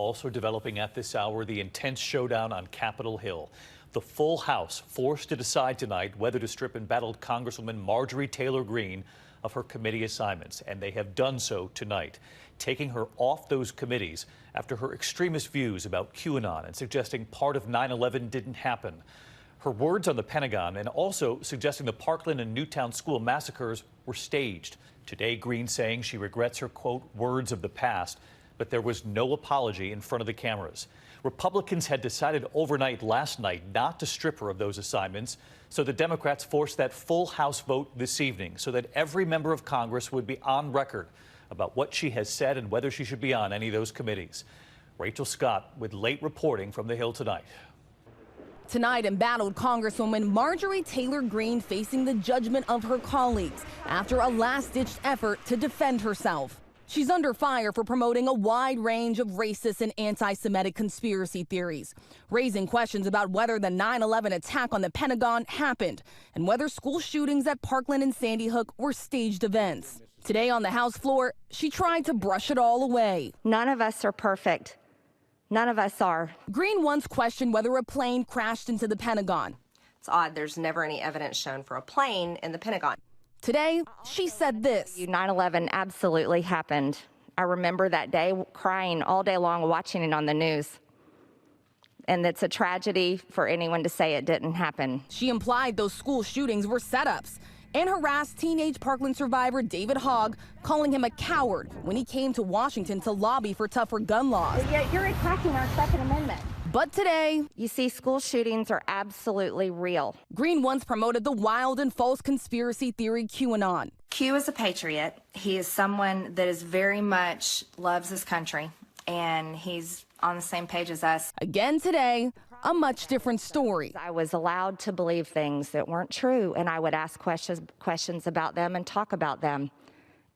Also developing at this hour, the intense showdown on Capitol Hill. The full House forced to decide tonight whether to strip embattled Congresswoman Marjorie Taylor Greene of her committee assignments, and they have done so tonight, taking her off those committees after her extremist views about QAnon and suggesting part of 9/11 didn't happen. Her words on the Pentagon and also suggesting the Parkland and Newtown school massacres were staged. Today, Greene saying she regrets her, quote, words of the past, but there was no apology in front of the cameras. Republicans had decided overnight last night not to strip her of those assignments, so the Democrats forced that full House vote this evening so that every member of Congress would be on record about what she has said and whether she should be on any of those committees. Rachel Scott with late reporting from the Hill tonight. Tonight, embattled Congresswoman Marjorie Taylor Greene facing the judgment of her colleagues after a last-ditch effort to defend herself. She's under fire for promoting a wide range of racist and anti-Semitic conspiracy theories, raising questions about whether the 9/11 attack on the Pentagon happened and whether school shootings at Parkland and Sandy Hook were staged events. Today on the House floor, she tried to brush it all away. None of us are perfect. None of us are. Greene once questioned whether a plane crashed into the Pentagon. It's odd, there's never any evidence shown for a plane in the Pentagon. Today, she said this. 9/11 absolutely happened. I remember that day crying all day long, watching it on the news. And it's a tragedy for anyone to say it didn't happen. She implied those school shootings were setups and harassed teenage Parkland survivor David Hogg, calling him a coward when he came to Washington to lobby for tougher gun laws. Yet you're attacking our Second Amendment. But today, you see, school shootings are absolutely real. Greene once promoted the wild and false conspiracy theory QAnon. Q is a patriot. He is someone that is very much loves his country, and he's on the same page as us. Again today, a much different story. I was allowed to believe things that weren't true, and I would ask questions about them and talk about them.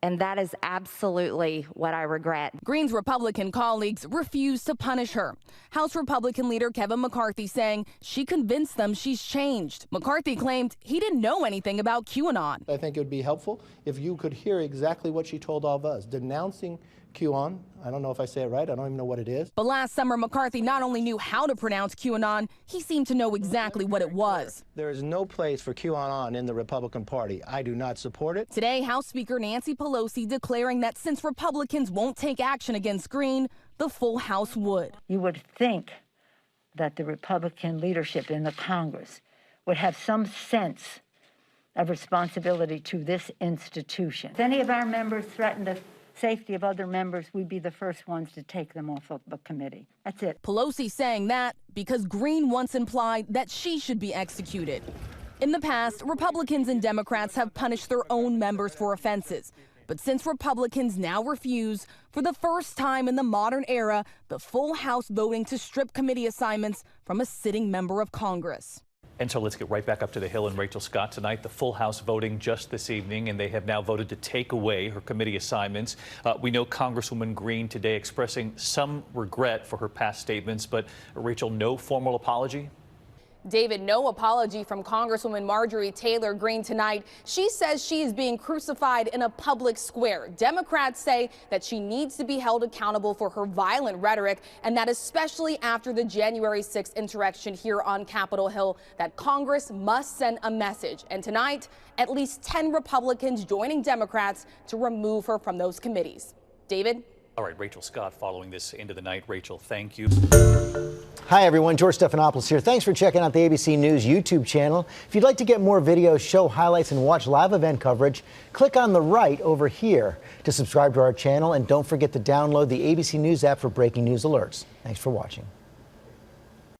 And that is absolutely what I regret. Greene's Republican colleagues refused to punish her. House Republican leader Kevin McCarthy saying she convinced them she's changed. McCarthy claimed he didn't know anything about QAnon. I think it would be helpful if you could hear exactly what she told all of us, denouncing QAnon. I don't know if I say it right. I don't even know what it is. But last summer, McCarthy not only knew how to pronounce QAnon, he seemed to know exactly what it was. There is no place for QAnon in the Republican Party. I do not support it. Today, House Speaker Nancy Pelosi declaring that since Republicans won't take action against Greene, the full House would. You would think that the Republican leadership in the Congress would have some sense of responsibility to this institution. If any of our members threaten the safety of other members, we'd be the first ones to take them off of the committee. That's it. Pelosi saying that because Greene once implied that she should be executed. In the past, Republicans and Democrats have punished their own members for offenses. But since Republicans now refuse, for the first time in the modern era, the full House voting to strip committee assignments from a sitting member of Congress. And so let's get right back up to the Hill and Rachel Scott tonight. The full House voting just this evening, and they have now voted to take away her committee assignments. We know Congresswoman Greene today expressing some regret for her past statements, but Rachel, no formal apology? David, no apology from Congresswoman Marjorie Taylor Greene tonight. She says she is being crucified in a public square. Democrats say that she needs to be held accountable for her violent rhetoric, and that especially after the January 6th insurrection here on Capitol Hill, that Congress must send a message. And tonight, at least 10 Republicans joining Democrats to remove her from those committees. David? All right, Rachel Scott following this into the night. Rachel, thank you. Hi, everyone. George Stephanopoulos here. Thanks for checking out the ABC News YouTube channel. If you'd like to get more videos, show highlights, and watch live event coverage, click on the right over here to subscribe to our channel. And don't forget to download the ABC News app for breaking news alerts. Thanks for watching.